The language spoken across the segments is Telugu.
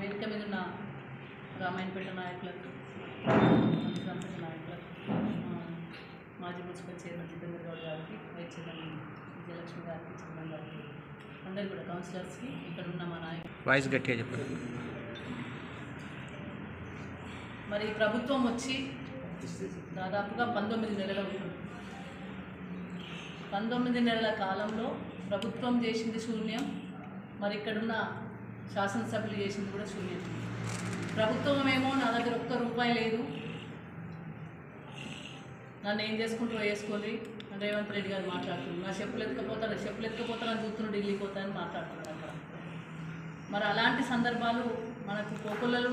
వేదిక మీద ఉన్న రామాయణపేట నాయకులకు, నాయకులకు, మాజీ మున్సిపల్ చైర్మన్ జితేంద్ర గౌడ్ గారికి, వైస్ చైర్మన్ విజయలక్ష్మి గారికి, చంద్రన్ గారికి, అందరు కూడా కౌన్సిలర్స్కి, ఇక్కడ ఉన్న మా నాయకులు వాయిస్ గట్టిగా చెప్పండి. మరి ప్రభుత్వం వచ్చి దాదాపుగా 19 నెలలు అవుతుంది. 19 నెలల కాలంలో ప్రభుత్వం చేసింది శూన్యం, మరి ఇక్కడున్న శాసనసభ్యులు చేసింది కూడా శూన్యం. ప్రభుత్వం ఏమో నా దగ్గర ఒక్క రూపాయి లేదు, నన్ను ఏం చేసుకుంటూ వేసుకోండి అని రేవంత్ రెడ్డి గారు మాట్లాడుతున్నారు. నా చెప్పులు ఎత్తుకపోతానని చూస్తున్నాడు, ఢిల్లీ పోతానని మాట్లాడుతున్నారు అక్కడ. మరి అలాంటి సందర్భాలు మనకు కోకొల్లలు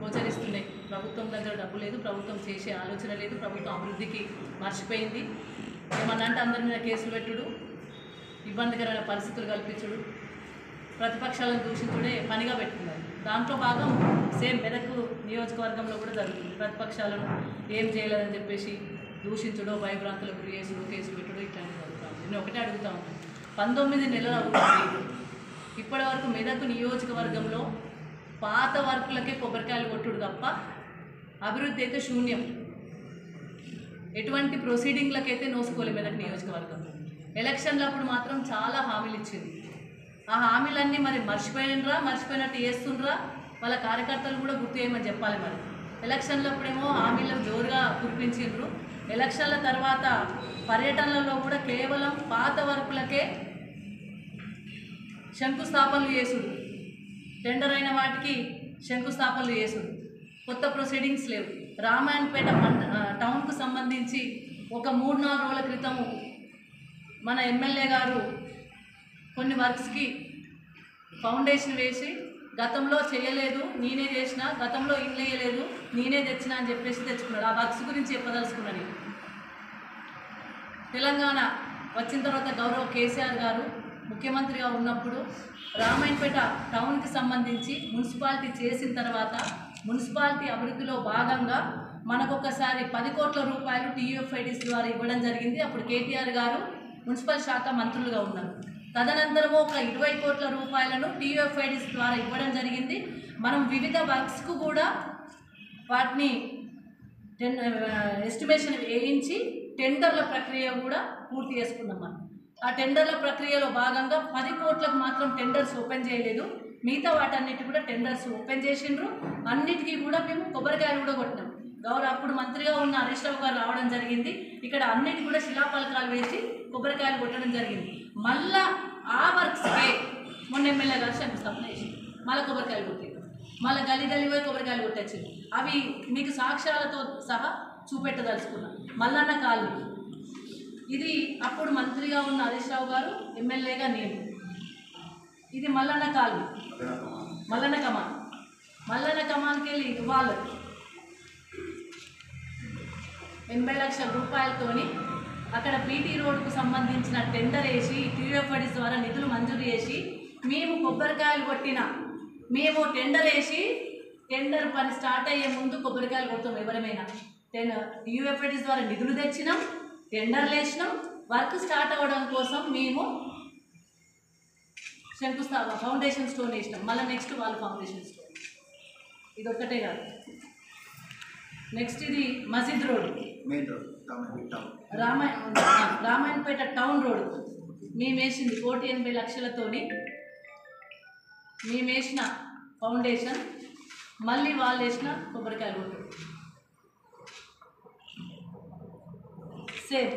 గోచరిస్తున్నాయి. ప్రభుత్వం దగ్గర డబ్బు లేదు, ప్రభుత్వం చేసే ఆలోచన లేదు, ప్రభుత్వం అభివృద్ధికి మర్చిపోయింది. ఏమన్నా అంటే అందరి మీద కేసులు పెట్టుడు, ఇబ్బందికరమైన పరిస్థితులు కల్పించుడు, ప్రతిపక్షాలను దూషించుడే పనిగా పెట్టుకున్నారు. దాంట్లో భాగం సేమ్ మెదక్ నియోజకవర్గంలో కూడా జరుగుతుంది. ప్రతిపక్షాలను ఏం చేయలేదని చెప్పేసి దూషించడో, భయభ్రాంతులకు గురి చేసుడు, కేసులు పెట్టుడు, ఇట్లాంటివి జరుగుతాం. నేను ఒకటే అడుగుతా ఉంటాను, 19 నెలలు అవుతుంది. ఇప్పటి వరకు మెదక్ నియోజకవర్గంలో పాత వర్కులకే కొబ్బరికాయలు కొట్టుడు తప్ప అభివృద్ధి అయితే శూన్యం. ఎటువంటి ప్రొసీడింగ్లకైతే నోసుకోలేదు మెదక్ నియోజకవర్గంలో. ఎలక్షన్లప్పుడు మాత్రం చాలా హామీలు ఇచ్చింది. ఆ హామీలన్నీ మరి మర్చిపోయినట్టు చేస్తుండ్రా, వాళ్ళ కార్యకర్తలు కూడా గుర్తు చేయమని చెప్పాలి. మరి ఎలక్షన్లప్పుడేమో హామీలు జోరుగా కురిపించిండ్రు, ఎలక్షన్ల తర్వాత పర్యటనలలో కూడా కేవలం పాత వర్కులకే శంకుస్థాపనలు చేసుడు, టెండర్ అయిన వాటికి శంకుస్థాపనలు చేసుడు, కొత్త ప్రొసీడింగ్స్ లేవు. రామాయణపేట టౌన్కు సంబంధించి ఒక 3-4 రోజుల క్రితము మన ఎమ్మెల్యే గారు కొన్ని వర్క్స్కి ఫౌండేషన్ వేసి గతంలో చేయలేదు నేనే చేసిన, గతంలో ఇల్లు వేయలేదు నేనే తెచ్చిన అని చెప్పేసి తెచ్చుకున్నాడు. ఆ వర్క్స్ గురించి చెప్పదలుచుకున్నాను. తెలంగాణ వచ్చిన తర్వాత గౌరవ కేసీఆర్ గారు ముఖ్యమంత్రిగా ఉన్నప్పుడు రామాయణపేట టౌన్కి సంబంధించి మున్సిపాలిటీ చేసిన తర్వాత మున్సిపాలిటీ అభివృద్ధిలో భాగంగా మనకొకసారి 10 కోట్ల రూపాయలు TUFIDC ద్వారా ఇవ్వడం జరిగింది. అప్పుడు కేటీఆర్ గారు మున్సిపల్ శాఖ మంత్రులుగా ఉన్నారు. తదనంతరము ఒక 20 కోట్ల రూపాయలను TUFIDC ద్వారా ఇవ్వడం జరిగింది. మనం వివిధ వర్క్స్కు కూడా వాటిని ఎస్టిమేషన్ వేయించి టెండర్ల ప్రక్రియ కూడా పూర్తి చేసుకున్నాం. మనం ఆ టెండర్ల ప్రక్రియలో భాగంగా 10 కోట్లకు మాత్రం టెండర్స్ ఓపెన్ చేయలేదు, మిగతా వాటన్నిటి కూడా టెండర్స్ ఓపెన్ చేసిండ్రు. అన్నిటికీ కూడా మేము కొబ్బరికాయలు కూడా కొట్టినాం. అప్పుడు మంత్రిగా ఉన్న హరీష్ రావు గారు రావడం జరిగింది. ఇక్కడ అన్నిటి కూడా శిలాఫలకాలు వేసి కొబ్బరికాయలు కొట్టడం జరిగింది. మళ్ళా ఆ వర్క్స్కే మొన్న ఎమ్మెల్యే గారు శంకుస్థాపన చేసి మళ్ళీ కొబ్బరికాయలు కొట్టారు. మళ్ళీ గల్లీ పోయి కొబ్బరికాయలు కొట్టచ్చింది. అవి మీకు సాక్ష్యాలతో సహా చూపెట్టదలుచుకున్నాం. మల్లన్న కాలనీ ఇది అప్పుడు మంత్రిగా ఉన్న హరీష్ రావు గారు, ఎమ్మెల్యేగా నేను. ఇది మల్లన్న కాలనీ, మల్లన్న కమాన్కి వెళ్ళి వాళ్ళు 80 లక్షల రూపాయలతోని అక్కడ బీటీ రోడ్డుకు సంబంధించిన టెండర్ వేసి TUFIDC ద్వారా నిధులు మంజూరు చేసి మేము కొబ్బరికాయలు కొట్టిన, మేము టెండర్ వేసి టెండర్ పని స్టార్ట్ అయ్యే ముందు కొబ్బరికాయలు కొడతాం. ఎవరమైనా TUFIDC ద్వారా నిధులు తెచ్చినాం, టెండర్లు వేసినాం, వర్క్ స్టార్ట్ అవ్వడం కోసం మేము ఫౌండేషన్ స్టోన్ వేసినాం. మళ్ళీ నెక్స్ట్ వాళ్ళు ఫౌండేషన్ స్టోన్. ఇది ఒక్కటే కాదు, నెక్స్ట్ ఇది మసీద్ road, main road, Ramayampet town road మేము వేసింది 180 లక్షలతోని మేము వేసిన ఫౌండేషన్, మళ్ళీ వాళ్ళు వేసిన కొబ్బరికాయలు కొట్టు. సేమ్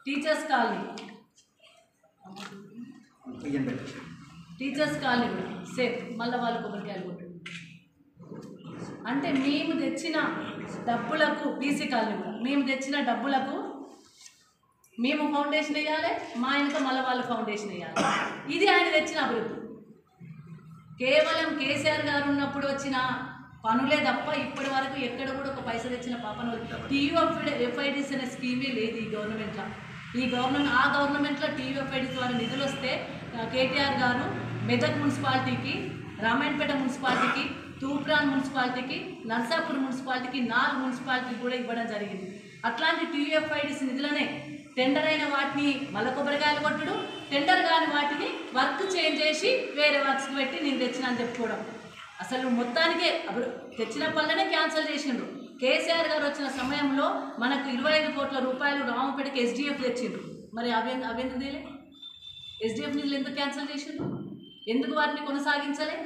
టీచర్స్ కాలనీ కూడా సేమ్ మళ్ళీ వాళ్ళు కొబ్బరికాయలు కొట్టు. అంటే మేము తెచ్చిన డబ్బులకు, బీసీ కాలనీ కూడా మేము తెచ్చిన డబ్బులకు మేము ఫౌండేషన్ వేయాలి, మా ఆయనతో మళ్ళీ వాళ్ళు ఫౌండేషన్ వేయాలి. ఇది ఆయన తెచ్చిన అభివృద్ధి. కేవలం కేసీఆర్ గారు ఉన్నప్పుడు వచ్చిన పనులే తప్ప ఇప్పటి వరకు ఎక్కడ కూడా ఒక పైసా తెచ్చిన పాపను TUFIDC అనే స్కీమే లేదు ఈ గవర్నమెంట్లో. ఆ గవర్నమెంట్లో TUFIDC ద్వారా నిధులు వస్తే కేటీఆర్ గారు మెదక్ మున్సిపాలిటీకి, రామాయణపేట మున్సిపాలిటీకి, తూప్రాన్ మున్సిపాలిటీకి, నర్సాపూర్ మున్సిపాలిటీకి, 4 మున్సిపాలిటీకి కూడా ఇవ్వడం జరిగింది. అట్లాంటి TUFIDC నిధులనే టెండర్ అయిన వాటిని మళ్ళీ కొబ్బరికాయలు కొట్టుడు, టెండర్ కాని వాటిని వర్క్ చేంజ్ చేసి వేరే వర్క్స్కి పెట్టి నేను తెచ్చిన అని చెప్పుకోవడం. అసలు మొత్తానికే తెచ్చిన పనులనే క్యాన్సిల్ చేసిండ్రు. కేసీఆర్ గారు వచ్చిన సమయంలో మనకు 25 కోట్ల రూపాయలు రామపేటకి ఎస్డిఎఫ్ తెచ్చిండ్రు. మరి అవెందుకు తెలియలే? ఎస్డిఎఫ్ నిధులు ఎందుకు క్యాన్సిల్ చేసిండ్రు? ఎందుకు వాటిని కొనసాగించలే?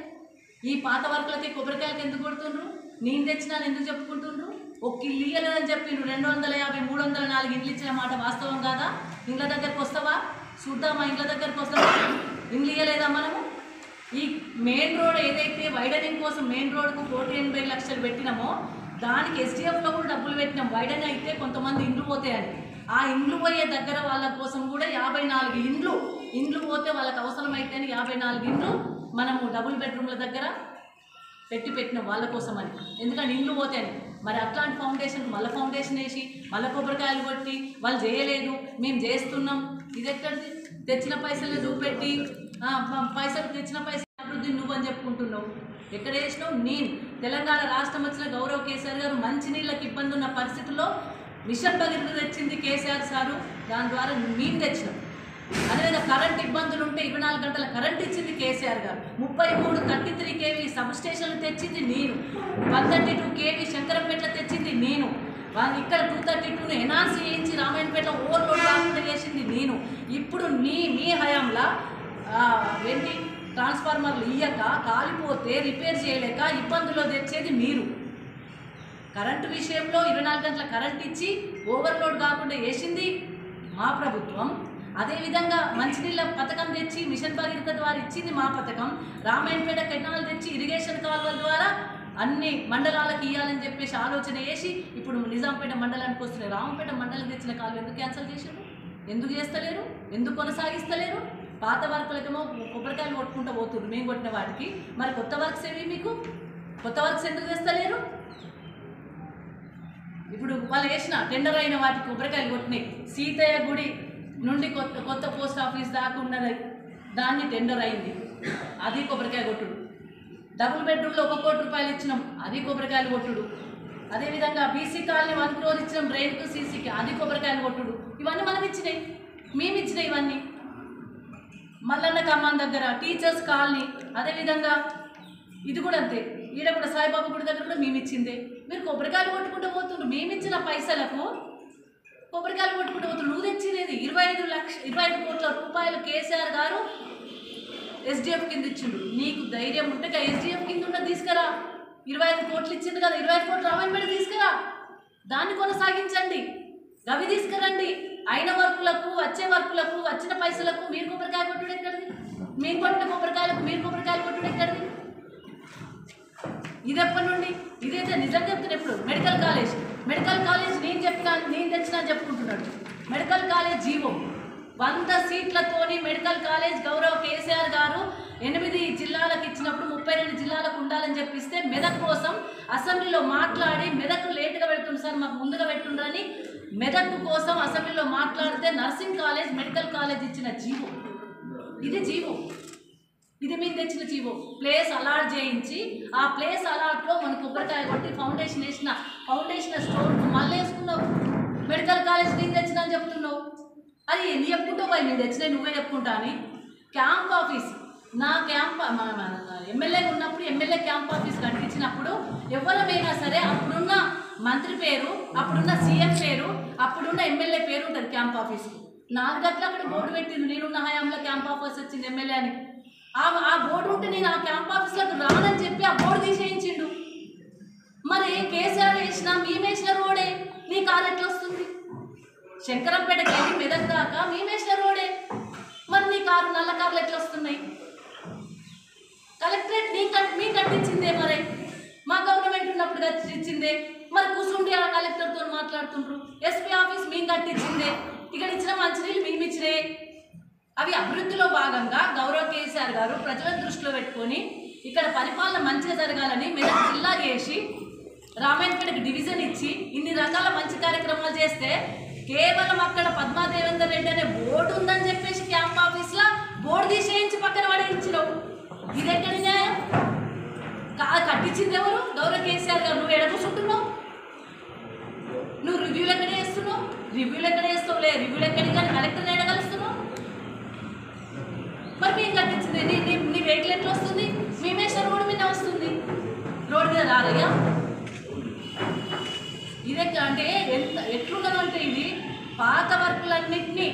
ఈ పాత వర్కులకి కొబ్బరికాయలకి ఎందుకు కొడుతుండ్రు? నేను తెచ్చినాను ఎందుకు చెప్పుకుంటుండ్రు? ఒక్క ఇల్లు ఇయ్యలేదని చెప్పిండ్రు. 250, 304 ఇండ్లు ఇచ్చిన మాట వాస్తవం కాదా? ఇండ్ల దగ్గరకు వస్తావా? చూద్దామా ఇండ్ల దగ్గరకు వస్తావా? ఇండ్లు ఇయ్యలేదా మనము? ఈ మెయిన్ రోడ్ ఏదైతే వైడనింగ్ కోసం మెయిన్ రోడ్కు 180 లక్షలు పెట్టినామో దానికి ఎస్డిఎఫ్లో కూడా డబ్బులు పెట్టినాం. వైడన్ అయితే కొంతమంది ఇండ్లు పోతాయని. ఆ ఇండ్లు పోయే దగ్గర వాళ్ళ కోసం కూడా 54 ఇండ్లు పోతే వాళ్ళకి అవసరమైతేనే 54 ఇండ్లు మనము డబుల్ బెడ్రూమ్ల దగ్గర పెట్టినాం వాళ్ళ కోసం అని. ఎందుకంటే ఇండ్లు పోతాయని. మరి అట్లాంటి ఫౌండేషన్ మళ్ళీ ఫౌండేషన్ వేసి మళ్ళీ కొబ్బరికాయలు కొట్టి వాళ్ళు చేయలేదు మేము చేస్తున్నాం. ఇది ఎక్కడిది? తెచ్చిన పైసలు చూపెట్టి పైసలు తెచ్చిన పైసలు అభివృద్ధి నువ్వు అని చెప్పుకుంటున్నావు. ఎక్కడ వేసినావు? నేను తెలంగాణ రాష్ట్రం వచ్చిన గౌరవ్ కేసీఆర్ గారు మంచినీళ్ళకి ఇబ్బంది ఉన్న పరిస్థితుల్లో మిషన్ భగీరథ తెచ్చింది కేసీఆర్ సారు. దాని ద్వారా మేము తెచ్చినాం. అదేవిధంగా కరెంట్ ఇబ్బందులు ఉంటే 24 గంటల కరెంట్ ఇచ్చింది కేసీఆర్ గారు. 33 33 kV సబ్ స్టేషన్లు తెచ్చింది నేను. 132 kV శంకరంపేటలో తెచ్చింది నేను. ఇక్కడ 232ను ఎన్ఆర్సీ చేయించి రామాయణపేటలో ఓవర్లోడ్ కాకుండా చేసింది నేను. ఇప్పుడు మీ హయాంలా ఏంటి ట్రాన్స్ఫార్మర్లు ఇయ్యక కాలిపోతే రిపేర్ చేయలేక ఇబ్బందుల్లో తెచ్చేది మీరు. కరెంటు విషయంలో 24 గంటల కరెంట్ ఇచ్చి ఓవర్లోడ్ కాకుండా చేసింది మా ప్రభుత్వం. అదేవిధంగా మంచినీళ్ళ పథకం తెచ్చి మిషన్ భగీరథ ద్వారా ఇచ్చింది మా పథకం. రామాయణపేట కెనాల్ తెచ్చి ఇరిగేషన్ కాలువల ద్వారా అన్ని మండలాలకు ఇవ్వాలని చెప్పేసి ఆలోచన చేసి ఇప్పుడు నిజాంపేట మండలానికి వస్తున్నాయి. రామంపేట మండలం తెచ్చిన కాలువ ఎందుకు క్యాన్సిల్ చేశారు? ఎందుకు చేస్తలేరు? ఎందుకు కొనసాగిస్తలేరు? పాత వర్కులకేమో కొబ్బరికాయలు కొట్టుకుంటూ పోతున్నారు మేము కొట్టిన వాటికి. మరి కొత్త వర్క్స్ ఏవి మీకు? కొత్త వర్క్స్ ఎందుకు తెస్తలేరు? ఇప్పుడు వాళ్ళు వేసిన టెండర్ అయిన వాటికి కొబ్బరికాయలు కొట్టినాయి. సీతయ్య గుడి నుండి కొత్త పోస్ట్ ఆఫీస్ దాకా ఉన్నది దాన్ని టెండర్ అయింది, అది కొబ్బరికాయ కొట్టుడు. డబుల్ బెడ్రూమ్లో 1 కోటి రూపాయలు ఇచ్చినాం, అది కొబ్బరికాయలు కొట్టుడు. అదేవిధంగా బీసీ కాలనీ 1 crore ఇచ్చినాం డ్రైన్కు సీసీకి, అది కొబ్బరికాయలు కొట్టుడు. ఇవన్నీ మనం ఇచ్చినాయి, మేము ఇచ్చినాయి ఇవన్నీ. మల్లన్న కమ్మాన్ దగ్గర టీచర్స్ కాలనీ, అదేవిధంగా ఇది కూడా అంతే. ఈడ కూడా సాయిబాబా గుడి దగ్గర కూడా మేము ఇచ్చిందే. మీరు కొబ్బరికాయలు కొట్టుకుంటూ పోతుండ్రు. మేము ఇచ్చిన పైసలకు కొబ్బరికాయలు కొట్టుకుంటూ పోతుండ్రు. నువ్వు తెచ్చినది 25 కోట్ల రూపాయలు కేసీఆర్ గారు ఎస్డిఎఫ్ కింద ఇచ్చిండు. నీకు ధైర్యం ఉంటే ఎస్డిఎఫ్ కింద ఉన్న తీసుకురా. 25 కోట్లు ఇచ్చింది కదా, 25 కోట్లు రామాయణపేట తీసుకురా, దాన్ని కొనసాగించండి. గవి తీసుకురండి. అయిన వర్కులకు వచ్చే వర్కులకు వచ్చిన పైసలకు మీరు కొబ్బరికాయ కొట్టుడు ఎక్కడిది? మేము కొట్టిన కొబ్బరికాయలకు మీరు కొబ్బరికాయలు కొట్టుడు ఎక్కడిది? ఇది ఎప్పటి నుండి? ఇదైతే నిజం చెప్తున్నా. ఎప్పుడు మెడికల్ కాలేజ్ నేను తెచ్చినా చెప్పుకుంటున్నాడు. మెడికల్ కాలేజ్ జీవో 100 సీట్లతోని మెడికల్ కాలేజ్ గౌరవ్ కేసీఆర్ గారు 8 జిల్లాలకు ఇచ్చినప్పుడు 32 జిల్లాలకు ఉండాలని చెప్పిస్తే మెదక్ కోసం అసెంబ్లీలో మాట్లాడి మెదక్ లేటుగా పెడుతుంది సార్ మాకు ముందుగా పెట్టుండ్రని మెదక్ కోసం అసెంబ్లీలో మాట్లాడితే నర్సింగ్ కాలేజ్ మెడికల్ కాలేజ్ ఇచ్చిన జీవో ఇది. జీవో ఇది మీరు తెచ్చిన జీవో. ప్లేస్ అలాట్ చేయించి ఆ ప్లేస్ అలాట్లో మన కొబ్బరికాయ కొట్టి ఫౌండేషన్ వేసిన ఫౌండేషన్ స్టోర్ మళ్ళీ వేసుకున్నావు. మెడికల్ కాలేజ్ నేను తెచ్చినా అని చెప్తున్నావు. అది ఎన్ని చెప్పుకుంటావు పోయి నేను తెచ్చినా నువ్వే చెప్పుకుంటా అని. క్యాంప్ ఆఫీస్ నా క్యాంప్ ఎమ్మెల్యే ఉన్నప్పుడు ఎమ్మెల్యే క్యాంప్ ఆఫీస్ కనిపించినప్పుడు ఎవరమైనా సరే అప్పుడున్న మంత్రి పేరు, అప్పుడున్న సీఎం పేరు, అప్పుడున్న ఎమ్మెల్యే పేరు ఉంటుంది క్యాంప్ ఆఫీస్కి. 4 గంటలు అక్కడ బోర్డు పెట్టింది నేనున్న హయాంలో క్యాంప్ ఆఫీస్ వచ్చింది ఎమ్మెల్యే అని. ఆ బోర్డు ఉంటే నేను ఆ క్యాంప్ ఆఫీస్లోకి రానని చెప్పి ఆ బోర్డు తీసేయించిండు. మరి కేసీఆర్ వేసిన మేమేసిన రోడే నీ కారు ఎట్లా వస్తుంది? శంకరంపేటకి వెళ్ళి మెదక్ దాకా మేమేసిన రోడే, మరి నీ కారు నల్ల కార్లు ఎట్లా వస్తున్నాయి? కలెక్టరేట్ మీ కట్టించిందే, మరి మా గవర్నమెంట్ ఉన్నప్పుడు కట్టించిందే. మరి కూర్చుండి ఆ కలెక్టర్తో మాట్లాడుతుండ్రు. ఎస్పీ ఆఫీస్ మేము కట్టించిందే. ఇక్కడ ఇచ్చిన మంచినీళ్ళు మేము ఇచ్చినే. అవి అభివృద్ధిలో భాగంగా గౌరవ్ కేసీఆర్ గారు ప్రజలను దృష్టిలో పెట్టుకొని ఇక్కడ పరిపాలన మంచిగా జరగాలని మెదక్ జిల్లా చేసి రామాయణపేటకి డివిజన్ ఇచ్చి ఇన్ని రకాల మంచి కార్యక్రమాలు చేస్తే కేవలం అక్కడ పద్మాదేవేందర్ రెడ్డి అనే బోర్డు ఉందని చెప్పేసి క్యాంప్ ఆఫీస్లో బోర్డు తీసేయించి పక్కన పడేయించినావు. ఇది ఎక్కడి న్యాయం? కట్టించింది ఎవరు? గౌరవ్ కేసీఆర్ గారు. నువ్వు ఎడ కూర్చుంటున్నావు? నువ్వు రివ్యూలు ఎక్కడ చేస్తున్నావు? రివ్యూలు ఎక్కడ చేస్తావులే, రివ్యూలు ఎక్కడికి కానీ కలెక్టర్ని ఎడగలుస్తున్నావు? వెహికల్ ఎట్లా వస్తుంది? భీమేశ్వర్ రోడ్డు మీద వస్తుంది, రోడ్డు మీద రాదయ్యా. ఇదే అంటే ఎట్లున్నదంటే ఇది పాత వర్కులన్నింటినీ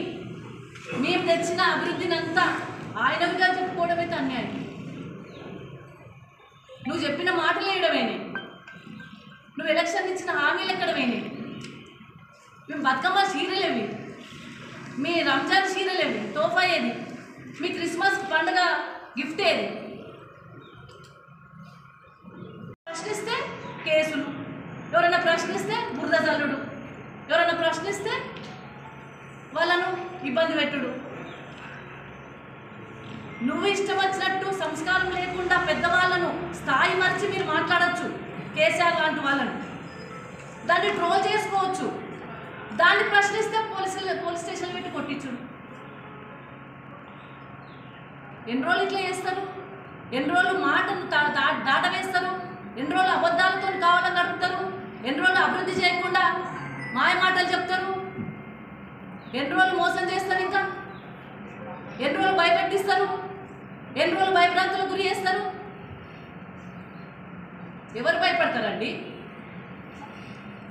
మేము తెచ్చిన అభివృద్ధిని అంతా ఆయనవిగా చెప్పుకోవడం అయితే అన్యాయం. నువ్వు చెప్పిన మాటలు వేయడమేనే, నువ్వు ఎలక్షన్ ఇచ్చిన హామీలు ఎక్కడమేనే. మేము బతుకమ్మ చీరలేవి, మీ రంజాన్ చీరలేవి, తోఫా ఏది, మీ క్రిస్మస్ పండుగ గిఫ్ట్ ఏది? ప్రశ్నిస్తే కేసులు, ఎవరైనా ప్రశ్నిస్తే బురద చల్లుడు, ఎవరైనా ప్రశ్నిస్తే వాళ్ళను ఇబ్బంది పెట్టుడు. నువ్వు ఇష్టం వచ్చినట్టు సంస్కారం లేకుండా పెద్దవాళ్ళను స్థాయి మర్చి మీరు మాట్లాడచ్చు. కేసీఆర్ లాంటి వాళ్ళను దాన్ని ట్రోల్ చేసుకోవచ్చు, దాన్ని ప్రశ్నిస్తే పోలీస్ స్టేషన్ పెట్టి కొట్టించుడు. ఎన్ని రోజులు ఇట్లా చేస్తారు? ఎన్ని రోజులు మాటను దాట వేస్తారు? ఎన్ని రోజులు అబద్ధాలతో కావాలని గడుపుతారు? ఎన్ని రోజులు అభివృద్ధి చేయకుండా మాయ మాటలు చెప్తారు? ఎన్ని రోజులు మోసం చేస్తారు? ఇంకా ఎన్ని రోజులు భయపెట్టిస్తారు? ఎన్ని రోజులు భయభ్రాంతులకు గురి చేస్తారు? ఎవరు భయపడతారండి?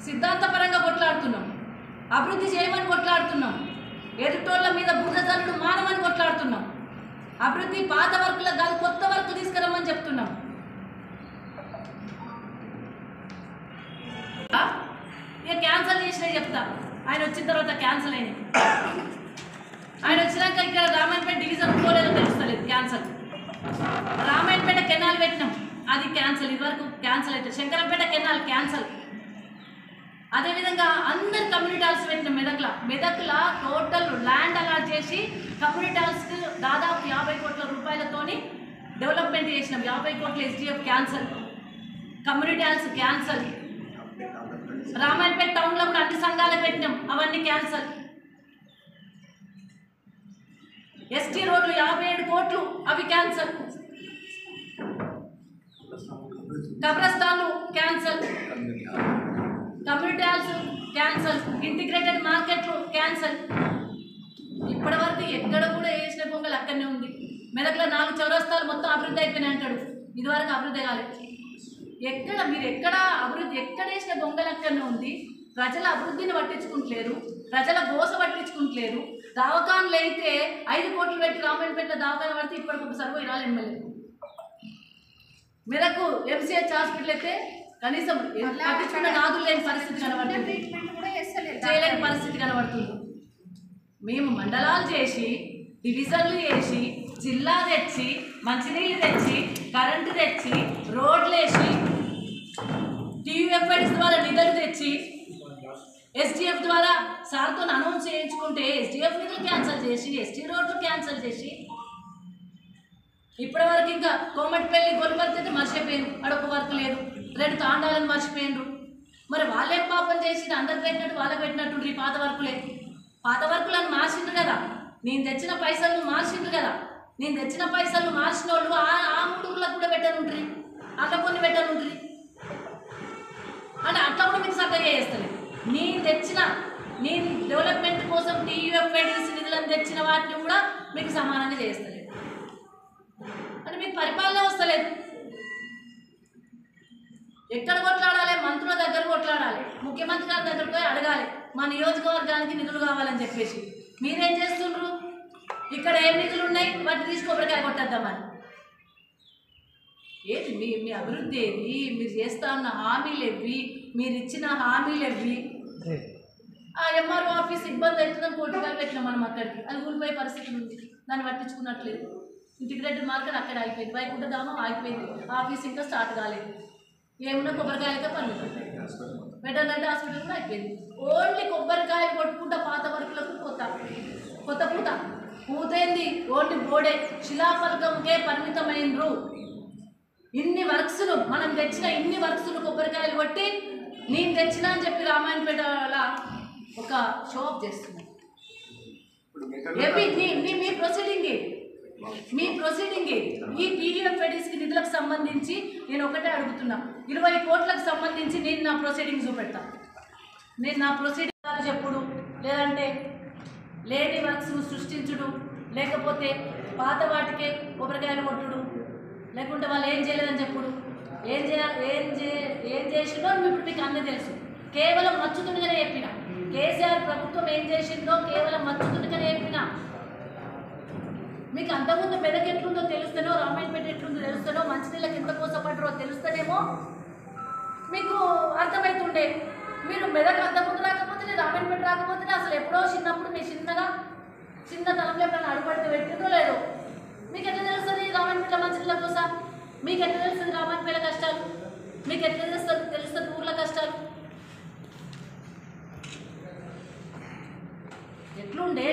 సిద్ధాంతపరంగా కొట్లాడుతున్నాం, అభివృద్ధి చేయమని కొట్లాడుతున్నాం, ఎదుటోళ్ళ మీద బురదజల్లుడు మానమని కొట్లాడుతున్నాం, అభివృద్ధి పాత వర్కులకు కాదు కొత్త వర్క్ తీసుకురమ్మని చెప్తున్నాం. ఇక క్యాన్సల్ చేసినవి చెప్తా. ఆయన వచ్చిన తర్వాత క్యాన్సల్ అయినాయి. ఆయన వచ్చినాక ఇక్కడ రామాయణపేట డివిజన్ పోలేదో తెలుస్తలేదు, క్యాన్సల్. రామాయణపేట కెనాల్ పెట్టినాం, అది క్యాన్సల్. ఇదివరకు క్యాన్సల్ అయితే శంకరంపేట కెనాల్ క్యాన్సల్. అదేవిధంగా అందరు కమ్యూనిటీ హాల్స్ పెట్టినాం. మెదక్ల టోటల్ ల్యాండ్ అలాట్ చేసి కమ్యూనిటీ హాల్స్కి దాదాపు 50 కోట్ల రూపాయలతోని డెవలప్మెంట్ చేసినాం. 50 కోట్ల SDF cancel, community halls cancel. Ramayampet టౌన్లో కూడా అన్ని సంఘాలకు పెట్టినాం, అవన్నీ క్యాన్సల్. ఎస్టీ రోడ్లు 57 కోట్లు, అవి క్యాన్సల్. కబ్రస్థాన్లు cancel, community halls cancel, integrated మార్కెట్లు క్యాన్సల్. ఇప్పటి వరకు ఎక్కడ కూడా వేసిన పొంగల్ అక్కడనే ఉంది. మెదక్లో 4 చౌరస్తాలు మొత్తం అభివృద్ధి అయిపోయినాయి అంటాడు, ఇదివరకు అభివృద్ధి కాలేదు. మీరు ఎక్కడ అభివృద్ధి ఎక్కడ వేసిన పొంగల్ అక్కడనే ఉంది. ప్రజల అభివృద్ధిని పట్టించుకుంటలేరు, ప్రజల గోస పట్టించుకుంటలేరు. దవాఖానలు అయితే 5 కోట్లు పెట్టి రామాయణపేట దవాఖాన పడితే ఇప్పటికి ఒకసారి పోయి రాలి ఎమ్మెల్యే. మెదకు ఎంసీహెచ్ హాస్పిటల్ అయితే కనీసం పట్టించుకున్న నాదులు లేని పరిస్థితి కనబడుతుంది, చేయలేని పరిస్థితి కనబడుతుంది. మేము మండలాలు చేసి, డివిజన్లు చేసి, జిల్లా తెచ్చి, మంచినీళ్ళు తెచ్చి, కరెంటు తెచ్చి, రోడ్లు వేసి, టీయూఎఫ్ఐడిస్ ద్వారా నిధులు తెచ్చి, ఎస్డిఎఫ్ ద్వారా సార్తో అనౌన్స్ చేయించుకుంటే ఎస్డిఎఫ్ నిధులు క్యాన్సిల్ చేసి, ఎస్టీ రోడ్లు క్యాన్సిల్ చేసి, ఇప్పటి వరకు ఇంకా కోమటిపల్లి గొలుపర్తి అయితే మర్చిపోయింది, అడొక వర్క్ లేదు. 2 తాండాలను మర్చిపోయిండ్రు. మరి వాళ్ళేం పాపం చేసి అందరికి పెట్టినట్టు వాళ్ళకి పెట్టినట్టు ఈ పాత వర్కులే. పాత వర్కులను మార్చిండ్రు కదా, నేను తెచ్చిన పైసలు మార్చిండ్రు కదా. నేను తెచ్చిన పైసలు మార్చిన వాళ్ళు ఆ 3 ఊర్లకు కూడా పెట్టనుండ్రి, అట్లా కొన్ని పెట్టనుండ్రి అంటే అట్లా కూడా మీకు సక్కగా చేస్తారు. నేను డెవలప్మెంట్ కోసం టీయూఎఫ్ఐడిసి నిధులను తెచ్చిన వాటిని కూడా మీకు సమానంగా చేస్తలేదు అంటే మీకు పరిపాలన వస్తలేదు. ఎక్కడ కొట్లాడాలి? మంత్రుల దగ్గర కొట్లాడాలి, ముఖ్యమంత్రి గారి దగ్గరకు పోయి అడగాలి మా నియోజకవర్గానికి నిధులు కావాలని చెప్పేసి. మీరేం చేస్తుండ్రు? ఇక్కడ ఏం నిధులు ఉన్నాయి వాటిని తీసి కొబ్బరికాయ కొట్టేద్దామని. ఏది మీ అభివృద్ధి ఏది? మీరు చేస్తా ఉన్న హామీలు ఎవి? మీరు ఇచ్చిన హామీలు ఎవి? ఆ ఎంఆర్ఓ ఆఫీస్ ఇబ్బంది అవుతుందని కోటికాయలు పెట్టినాం మనం అక్కడికి, అది ఊరిపోయే పరిస్థితి ఉంది, దాన్ని పట్టించుకున్నట్లేదు. ఇంటిగ్రేటెడ్ మార్కెట్ అక్కడ అయిపోయింది, వైకుంఠధామం ఆగిపోయింది, ఆఫీస్ ఇంకా స్టార్ట్ కాలేదు. ఏమున్నా కొబ్బరికాయలకే పనులు. వెటర్నరీ హాస్పిటల్ కూడా అయిపోయింది. ఓన్లీ కొబ్బరికాయలు కొట్టుకుంటా పాత వర్కులకు కొత్త పూత పూతైంది. ఓన్లీ బోర్డే శిలాఫలకంకే పరిమితమైనరు. ఇన్ని వర్క్స్లు మనం తెచ్చిన ఇన్ని వర్క్స్లు కొబ్బరికాయలు కొట్టి నేను తెచ్చిన అని చెప్పి రామాయణపేటలో ఒక షోఅప్ చేస్తున్నాను. మీ ప్రొసీడింగ్ ఈ టీయూఎఫ్ఐడిస్కి నిధులకు సంబంధించి నేను ఒకటే అడుగుతున్నా, 20 కోట్లకు సంబంధించి నేను నా ప్రొసీడింగ్ చూపెడతాను. నేను నా ప్రొసీడింగ్ చెప్పుడు, లేదంటే లేని వర్క్స్ను సృష్టించుడు, లేకపోతే పాత వాటికే కొబ్బరికాయలు కొట్టుడు, లేకుంటే వాళ్ళు ఏం చేయలేదని చెప్పుడు. ఏం చేసిందో ఇప్పుడు మీకు అన్నీ తెలుసు. కేవలం మచ్చుతుండగానే చెప్పిన కేసీఆర్ ప్రభుత్వం ఏం చేసిందో కేవలం మచ్చుతుండగానే చెప్పిన. మీకు అంతకుముందు మెదక్ ఎట్లుందో తెలుస్తేనో, రామాయణపేట ఎట్లుందో తెలుస్తేనో, మంచినీళ్ళకి ఎంత కోసపడ్డరో తెలుస్తేనేమో మీకు అర్థమవుతుండే. మీరు మెదక్ అంతకుముందు రాకపోతే, రామాయణపేట రాకపోతే అసలు ఎప్పుడో చిన్నప్పుడు మీ చిన్న తలంలో ఎప్పుడైనా అడుగుపడితే పెట్టిందో లేదో మీకు ఎట్లా తెలుస్తుంది రామాయణపేట మంచినీళ్ళ కోసం? మీకు ఎట్లా తెలుస్తుంది రామాయణపేట కష్టాలు? మీకు ఎట్లా తెలుస్తుంది ఊర్ల కష్టాలు? ఎట్లుండే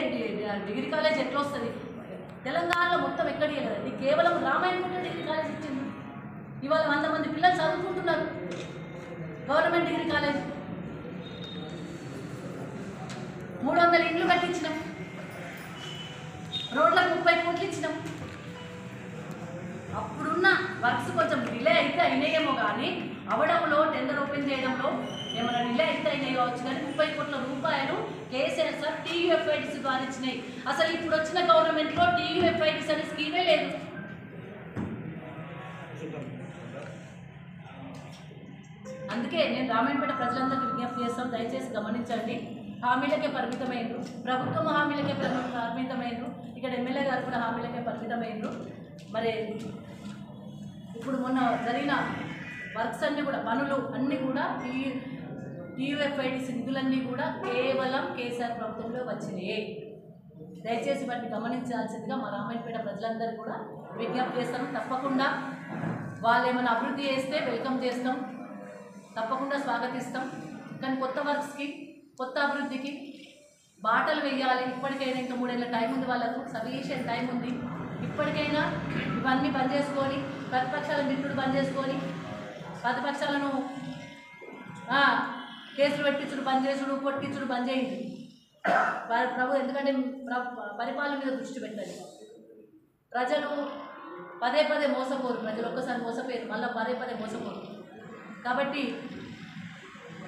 డిగ్రీ కాలేజ్ ఎట్లా వస్తుంది? తెలంగాణలో మొత్తం ఎక్కడికి వెళ్ళదు, కేవలం రామాయణపేట డిగ్రీ కాలేజ్ ఇచ్చింది. ఇవాళ 100 మంది పిల్లలు చదువుకుంటున్నారు గవర్నమెంట్ డిగ్రీ కాలేజ్. 300 ఇండ్లు కట్టించినాం, రోడ్లకు 30 కోట్లు ఇచ్చినాం. అప్పుడున్న వర్క్స్ కొంచెం డిలే అయితే అయినాయేమో కానీ అవడంలో టెండర్ ఓపెన్ చేయడంలో ఏమైనా డిలే అయితే అయినాయి కావచ్చు కానీ 30 కోట్ల రూపాయలు కేసీఆర్ సార్ టీయూఎఫ్ఐడిసి ద్వారా ఇచ్చినాయి. అసలు ఇప్పుడు వచ్చిన గవర్నమెంట్లో టీయూఎఫ్ఐడిసి అనే స్కీమే లేదు. అందుకే నేను రామాయణపేట ప్రజలందరికీ విజ్ఞప్తి చేస్తాను, దయచేసి గమనించండి. హామీలకే పరిమితమైనరు, ప్రభుత్వం హామీలకే పరిమితమైనరు, ఇక్కడ ఎమ్మెల్యే గారు కూడా హామీలకే పరిమితమైనరు. మరి ఇప్పుడు మొన్న జరిగిన వర్క్స్ అన్నీ కూడా పనులు అన్నీ కూడా టీయూఎఫ్ఐడిసి నిధులన్నీ కూడా కేవలం కేసీఆర్ ప్రభుత్వంలో వచ్చినాయి. దయచేసి వాటిని గమనించాల్సిందిగా మా రామాయణపేట ప్రజలందరూ కూడా విజ్ఞప్తి చేస్తాం. తప్పకుండా వాళ్ళు ఏమైనా అభివృద్ధి చేస్తే వెల్కమ్ చేస్తాం, తప్పకుండా స్వాగతిస్తాం. కానీ కొత్త వర్క్స్కి, కొత్త అభివృద్ధికి బాటలు వేయాలి. ఇప్పటికైనా ఇంకా 3 ఏళ్ళ టైం ఉంది, వాళ్ళకు సఫిషియెంట్ టైం ఉంది. ఇప్పటికైనా ఇవన్నీ బంద్ చేసుకొని, ప్రతిపక్షాల మిత్రుడు బంద్ చేసుకొని, ప్రతిపక్షాలను కేసులు పెట్టించుడు బంద్ చేసుడు, కొట్టించుడు బంద్ చేయండి ప్రభు. ఎందుకంటే పరిపాలన మీద దృష్టి పెట్టండి. ప్రజలు పదే మోసపోరు, ప్రజలు ఒక్కసారి మోసపోయారు, మళ్ళీ పదే మోసపోరు. కాబట్టి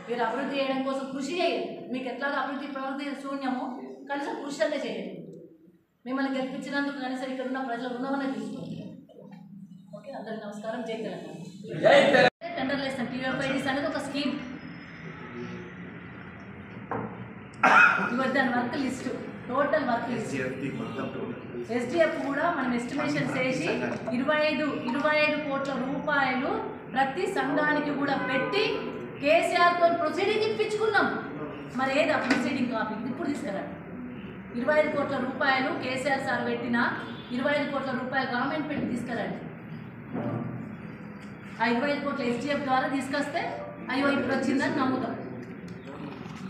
మీరు అభివృద్ధి చేయడం కోసం కృషి చేయండి. మీకు ఎట్లాగా ప్రవృత్తి శూన్యమో కనీసం కృషి అనే చేయండి. మిమ్మల్ని గెలిపించినందుకు కనీసం ఇక్కడ ఉన్న ప్రజలు ఉన్నవనే తీసుకోండి. ఓకే, అందరికీ నమస్కారం. జై తెలంగాణ. టెండర్లు వేస్తాం. టీయూఎఫ్ఐడిసి అనేది ఒక స్కీమ్. దాని work list, total work list. SDF కూడా మనం ఎస్టిమేషన్ చేసి 25 కోట్ల రూపాయలు ప్రతి సంఘానికి కూడా పెట్టి కేసీఆర్తో ప్రొసీడింగ్ ఇప్పించుకున్నాం. మరి ఏది ఆ ప్రొసీడింగ్ కాపీ ఇప్పుడు తీసుకురండి. 25 కోట్ల రూపాయలు కేసీఆర్ సార్ పెట్టిన 25 కోట్ల రూపాయలు గవర్నమెంట్ పెట్టి తీసుకురండి. ఆ 25 కోట్ల ఎస్డిఎఫ్ ద్వారా తీసుకొస్తే అయ్యో ఇప్పుడు వచ్చిందని నమ్ముతాం.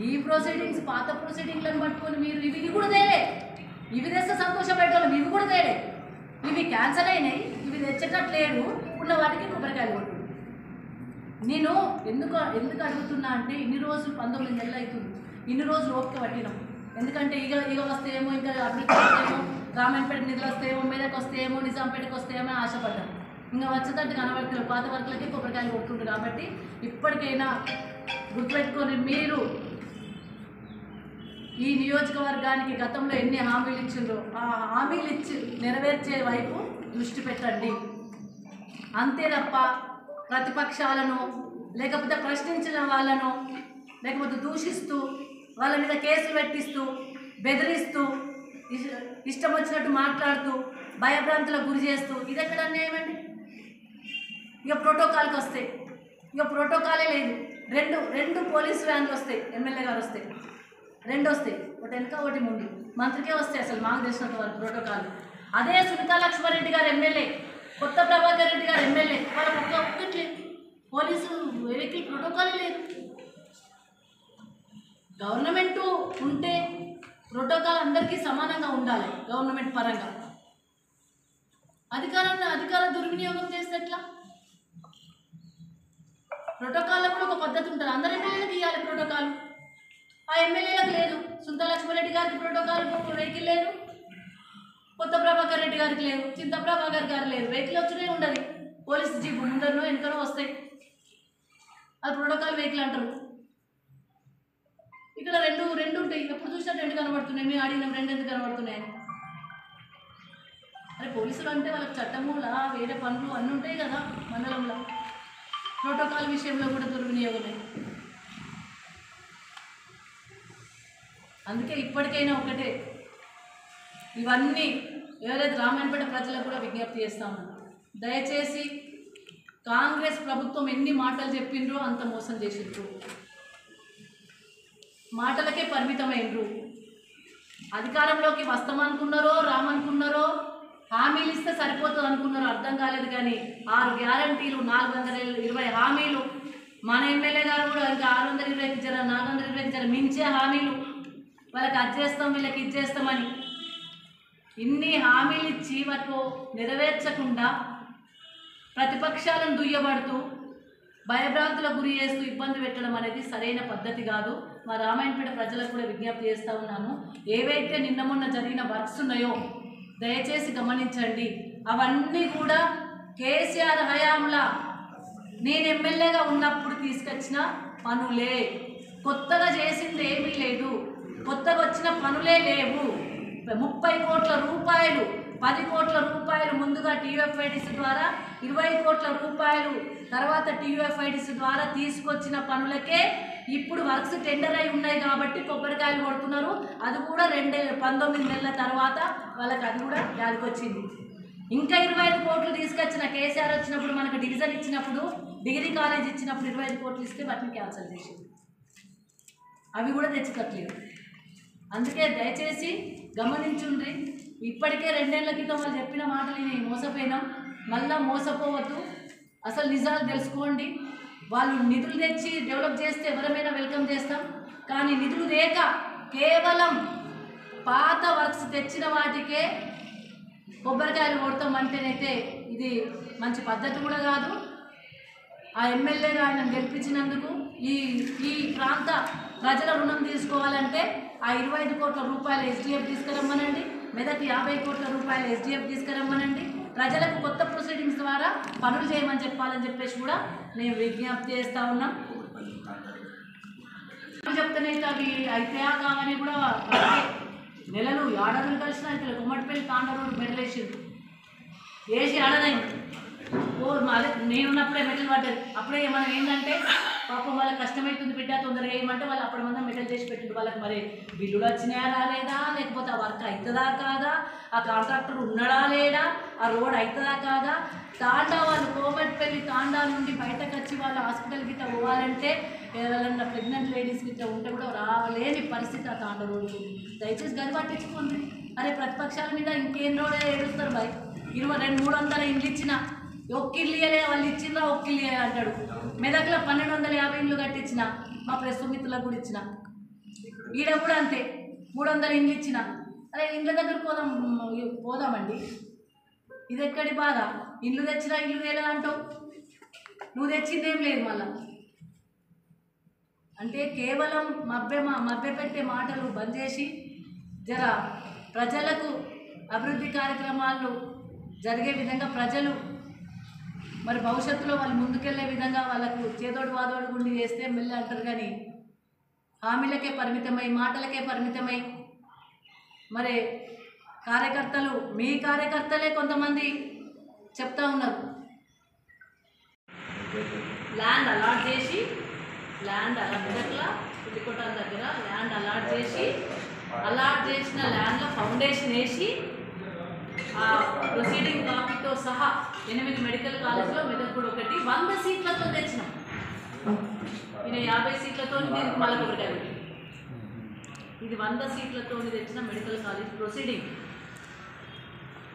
ఈ ప్రొసీడింగ్స్ పాత ప్రొసీడింగ్లను పట్టుకొని మీరు ఇవి కూడా తేలే, ఇవి తెస్తే సంతోషపెట్టాలి, ఇవి కూడా తేలే, ఇవి క్యాన్సల్ అయినాయి, ఇవి తెచ్చేటట్లేడు, ఉన్న వాటికి కొబ్బరికాయలు కొట్టు. నేను ఎందుకు అడుగుతున్నా అంటే ఇన్ని రోజులు 19 నెలలు అవుతుంది, ఇన్ని రోజులు ఓపిక పట్టినాం. ఎందుకంటే ఇక వస్తేమో, ఇంకా అభివృద్ధి వస్తేమో, రామాయణపేట నిధులు వస్తేమో, మెదక్ వస్తేమో, నిజాంపేటకు వస్తేమో ఆశపడ్డాం. ఇంకా వచ్చేటట్టు కనబడుతున్నారు, పాత వర్కులకి కొబ్బరికాయలు కొడుతుంటారు. కాబట్టి ఇప్పటికైనా గుర్తుపెట్టుకొని మీరు ఈ నియోజకవర్గానికి గతంలో ఎన్ని హామీలు ఇచ్చిండ్రో ఆ హామీలు ఇచ్చి నెరవేర్చే వైపు దృష్టి పెట్టండి. అంతే తప్ప ప్రతిపక్షాలను లేకపోతే ప్రశ్నించిన వాళ్ళను లేకపోతే దూషిస్తూ వాళ్ళ మీద కేసులు పెట్టిస్తూ బెదిరిస్తూ ఇష్టం వచ్చినట్టు మాట్లాడుతూ భయభ్రాంతులకు గురి చేస్తూ ఇది ఎక్కడ అన్యాయం అండి? ఇక ప్రోటోకాల్కి వస్తాయి, ఇక ప్రోటోకాలే లేదు. రెండు పోలీస్ వ్యాన్లు వస్తాయి, ఎమ్మెల్యే గారు వస్తాయి, 2 వస్తాయి, ఒకటి వెనక ఒకటి ముందు. మంత్రికే వస్తాయి అసలు మాకు తెలిసినంత వరకు ప్రోటోకాల్. అదే సునీతా లక్ష్మారెడ్డి గారు ఎమ్మెల్యే, కొత్త ప్రభాకర్ రెడ్డి గారు ఎమ్మెల్యే, వాళ్ళకి ఒక్కట్లేదు, పోలీసు వెహికల్ ప్రోటోకాలే లేదు. గవర్నమెంట్ ఉంటే ప్రోటోకాల్ అందరికీ సమానంగా ఉండాలి గవర్నమెంట్ పరంగా. అధికార దుర్వినియోగం చేస్తే ఎట్లా? ప్రోటోకాల్లో కూడా ఒక పద్ధతి ఉంటుంది, అందరి ఎమ్మెల్యేలకు ఇవ్వాలి ప్రోటోకాల్. ఆ ఎమ్మెల్యేలకు లేదు. సునీతా లక్ష్మారెడ్డి గారికి ప్రోటోకాల్ వెహికల్ లేదు, కొత్త ప్రభాకర్ రెడ్డి గారికి లేదు, చింత ప్రభాకర్ గారు లేదు. వెహికల్ వచ్చినే ఉండదు, పోలీసు జీపు ముందరనో వెనుకనో వస్తాయి, అది ప్రోటోకాల్ వెహికల్ అంటారు. ఇక్కడ రెండు ఉంటాయి, ఎప్పుడు చూసినా 2 కనబడుతున్నాయి. మేము అడిగినాం 2 ఎందుకు కనబడుతున్నాయి? అరే పోలీసులు అంటే వాళ్ళకి చట్టములా వేరే పనులు అన్నీ ఉంటాయి కదా మండలంలో. ప్రోటోకాల్ విషయంలో కూడా దుర్వినియోగమే. అందుకే ఇప్పటికైనా ఒకటే, ఇవన్నీ ఎవరైతే రామాయణపేట ప్రజలకు కూడా విజ్ఞప్తి చేస్తాము, దయచేసి కాంగ్రెస్ ప్రభుత్వం ఎన్ని మాటలు చెప్పిండ్రో అంత మోసం చేసిండ్రు, మాటలకే పరిమితమైనరు. అధికారంలోకి వస్తామనుకున్నారో రామనుకున్నారో, హామీలు ఇస్తే సరిపోతుంది అనుకున్నారో అర్థం కాలేదు. కానీ 6 గ్యారంటీలు, 420 హామీలు, మన ఎమ్మెల్యే గారు కూడా ఇంకా 620కి జర 420కి జర మించే హామీలు, వాళ్ళకి అది చేస్తాం వీళ్ళకి ఇది చేస్తామని ఇన్ని హామీలు ఇచ్చి వాటిని నెరవేర్చకుండా ప్రతిపక్షాలను దుయ్యబడుతూ భయభ్రాంతులకు గురి చేస్తూ ఇబ్బంది పెట్టడం అనేది సరైన పద్ధతి కాదు. మా రామాయణపేట ప్రజలకు కూడా విజ్ఞప్తి చేస్తూ ఉన్నాము, ఏవైతే నిన్న మొన్న జరిగిన వర్క్స్ ఉన్నాయో దయచేసి గమనించండి. అవన్నీ కూడా కేసీఆర్ హయాంలా నేను ఎమ్మెల్యేగా ఉన్నప్పుడు తీసుకొచ్చిన పనులే, కొత్తగా చేసింది ఏమీ లేదు, కొత్తగా వచ్చిన పనులే లేవు. 30 కోట్ల రూపాయలు, 10 కోట్ల రూపాయలు ముందుగా టీయూఎఫ్ఐడిసి ద్వారా, 20 కోట్ల రూపాయలు తర్వాత టీయూఎఫ్ఐడిసి ద్వారా తీసుకొచ్చిన పనులకే ఇప్పుడు వర్క్స్ టెండర్ అయి ఉన్నాయి కాబట్టి కొబ్బరికాయలు కొడుతున్నారు. అది కూడా 19 నెలల తర్వాత వాళ్ళకి అది కూడా యాదకొచ్చింది. ఇంకా 25 కోట్లు తీసుకొచ్చిన కేసీఆర్ వచ్చినప్పుడు, మనకు డివిజన్ ఇచ్చినప్పుడు, డిగ్రీ కాలేజ్ ఇచ్చినప్పుడు 25 కోట్లు ఇస్తే వాటిని క్యాన్సిల్ చేసింది, అవి కూడా తెచ్చుకోట్లేదు. అందుకే దయచేసి గమనించుండ్రి. ఇప్పటికే 2 ఏళ్ల క్రితం వాళ్ళు చెప్పిన మాటలు నేను మోసపోయినాం, మళ్ళా మోసపోవద్దు. అసలు నిజాలు తెలుసుకోండి. వాళ్ళు నిధులు తెచ్చి డెవలప్ చేస్తే ఎవరమైనా వెల్కమ్ చేస్తాం, కానీ నిధులు లేక కేవలం పాత వర్క్స్ తెచ్చిన వాటికే కొబ్బరికాయలు కొడతాం అంటేనైతే ఇది మంచి పద్ధతి కూడా కాదు. ఆ ఎమ్మెల్యేగా ఆయన గెలిపించినందుకు ఈ ప్రాంత ప్రజల రుణం తీసుకోవాలంటే ఆ 25 కోట్ల రూపాయలు ఎస్డిఎఫ్ తీసుకురమ్మనండి, మెదటి 50 కోట్ల రూపాయలు ఎస్డిఎఫ్ తీసుకురమ్మనండి, ప్రజలకు కొత్త ప్రొసీడింగ్స్ ద్వారా పనులు చేయమని చెప్పాలని చెప్పేసి కూడా నేను విజ్ఞప్తి చేస్తూ ఉన్నాం. చెప్తానైతే అవి అయిపోయా కావని కూడా నెలలు ఏడాదులు కలిసిన ఇక్కడ గుమ్మటిపల్లి తాండ రోడ్డు మెడలేసింది, వేసి ఆడదైంది. అదే నేనున్నప్పుడే మెటల్ పడ్డది. అప్పుడే మనం ఏంటంటే పాపం వాళ్ళకి కష్టమవుతుంది బిడ్డ తొందరగా ఏమంటే వాళ్ళు అప్పటి మంది మెటల్ చేసి పెట్టిండు. వాళ్ళకి మరి బిల్లులు వచ్చినాయా రాలేదా, లేకపోతే ఆ వర్క్ అవుతుందా కాదా, ఆ కాంట్రాక్టర్ ఉన్నాడా లేడా, ఆ రోడ్ అవుతుందా కాదా, తాండా వాళ్ళు కోమటిపల్లి తాండా నుండి బయటకు వచ్చి వాళ్ళు హాస్పిటల్ గిట్ట పోవాలంటే ఎవరైనా ప్రెగ్నెంట్ లేడీస్ గిట్ట ఉంటే కూడా రాలేని పరిస్థితి ఆ తాండా రోడ్డు. దయచేసి గది పట్టించుకోండి. అరే ప్రతిపక్షాల మీద ఇంకేం రోడే ఏడుస్తారు బాయ్. 200-300 ఇండ్లు ఇచ్చిన ఒక్క ఇల్లు ఇయ్యలే, వాళ్ళు ఇచ్చిందా ఒక్క ఇల్లు అంటాడు. మెదక్లో 1250 ఇండ్లు కట్టించిన, మా ప్రెస్ మిత్రులకు కూడా ఇచ్చిన, ఈడ కూడా అంతే 300 ఇండ్లు ఇచ్చిన. అరే ఇండ్ల దగ్గర పోదామండి, ఇది ఎక్కడి బాధ? ఇల్లు తెచ్చినా ఇల్లు తేలే అంటావు, నువ్వు తెచ్చిందేం లేదు. మళ్ళా అంటే కేవలం మభ్యపెట్టే మాటలు బంద్ చేసి జర ప్రజలకు అభివృద్ధి కార్యక్రమాలు జరిగే విధంగా ప్రజలు మరి భవిష్యత్తులో వాళ్ళు ముందుకెళ్లే విధంగా వాళ్ళకు చేదోడు వాదోడు గుండి చేస్తే మెల్లి అంటారు. కానీ హామీలకే పరిమితమై, మాటలకే పరిమితమై మరి కార్యకర్తలు, మీ కార్యకర్తలే కొంతమంది చెప్తా ఉన్నారు ల్యాండ్ అలాట్ చేసి, మెదక్ల పులికోట దగ్గర ల్యాండ్ అలాట్ చేసి, అలాట్ చేసిన ల్యాండ్లో ఫౌండేషన్ వేసి ఆ ప్రొసీడింగ్ కాపీతో సహా 8 మెడికల్ కాలేజ్లో మెదక్ కూడా ఒకటి 100 సీట్లతో తెచ్చినాం. ఈయన 50 సీట్లతో దీనికి మళ్ళీ ఒకటి, ఇది 100 సీట్లతో తెచ్చిన మెడికల్ కాలేజ్ ప్రొసీడింగ్.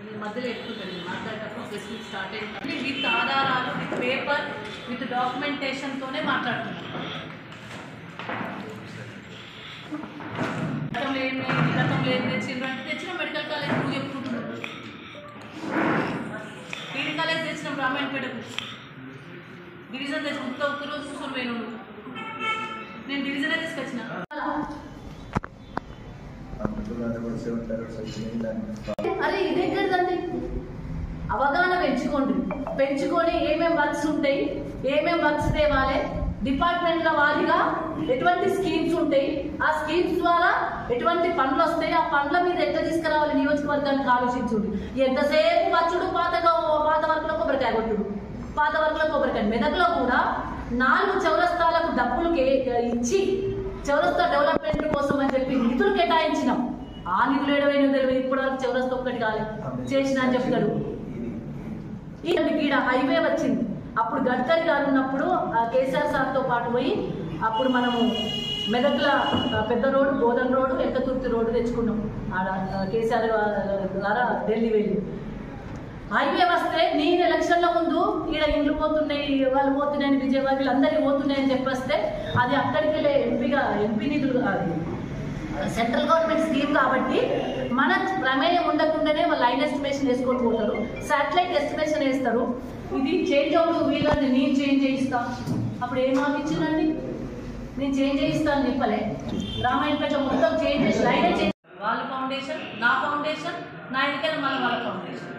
నేను మధ్యలో ఎక్కుంటాను మాట్లాడేటప్పుడు ప్రెస్ మీట్ స్టార్ట్ అయింది. విత్ ఆధారాలు, విత్ పేపర్, విత్ డాక్యుమెంటేషన్తోనే మాట్లాడుతున్నాను. గతంలో ఏం తెచ్చిండ్రు అంటే తెచ్చిన మెడికల్ కాలేజ్ నువ్వు చెప్పుకుంటున్నావు. డిగ్రీ కాలేజ్ తెచ్చినాం రామాయణపేటకు, డివిజన్ తెచ్చి ఒక్కరోజు చూసుకొని పోయినావు. నేను డివిజనే తీసుకొచ్చిన. అరే ఇదేంటండి, అవగాహన పెంచుకొని ఏమేమి వర్క్స్ ఉంటాయి, ఏమేమి వర్క్స్ తేవాలి, డిపార్ట్మెంట్ల వారీగా ఎటువంటి స్కీమ్స్ ఉంటాయి, ఆ స్కీమ్స్ ద్వారా ఎటువంటి పనులు వస్తాయి, ఆ పనుల మీద ఎట్లా తీసుకురావాలి నియోజకవర్గానికి ఆలోచించుడు. ఎంతసేపు వచ్చుడు పాత వర్కులో కొబ్బరికాయ కొట్టుడు, పాత వర్కులో కొబ్బరికాయ. మెదక్లో కూడా 4 చౌరస్తాలకు డబ్బులు ఇచ్చి చౌరస్తా డెవలప్మెంట్ కోసం అని చెప్పి నిధులు కేటాయించినాం. ఆ నిధులు ఏడవైనా తెలియదు, ఇప్పుడు వరకు చౌరస్తా ఒక్కటి కాలే చేసిన అని చెప్తాడు. ఈడ హైవే వచ్చింది, అప్పుడు గడ్కరీ గారు ఉన్నప్పుడు కేసీఆర్ సార్తో పాటు పోయి అప్పుడు మనము మెదక్ల పెద్ద రోడ్డు, బోధన్ రోడ్డు, ఎక్కతుర్తి రోడ్డు తెచ్చుకున్నాం. ఆడ కేసీఆర్ ద్వారా ఢిల్లీ వెళ్ళి హైవే వస్తే నేను ఎలక్షన్ల ముందు ఈడ ఇండ్లు పోతున్నాయి, వాళ్ళు పోతున్నాయని, విజయవాడ వీళ్ళందరికీ పోతున్నాయని చెప్పేస్తే అది అక్కడికి వెళ్ళే ఎంపీ నిధులు కాదు, సెంట్రల్ గవర్నమెంట్ స్కీమ్ కాబట్టి మన ప్రమేయం ఉండకుండానే వాళ్ళు లైన్ ఎస్టిమేషన్ వేసుకొని పోతారు, శాటిలైట్ ఎస్టిమేషన్ వేస్తారు. ఇది చేంజ్ అవుతూ వీళ్ళని నేను చేంజ్ చేయిస్తాను. అప్పుడు ఏం ఆపించిందండి, నేను చేంజ్ చేయిస్తాను చెప్పలే. రామాయణపేట మొత్తం చేంజ్ చేసి లైనే చేంజ్, వాళ్ళ ఫౌండేషన్, నా ఫౌండేషన్, నా ఇంటికైనా మన వాళ్ళ ఫౌండేషన్.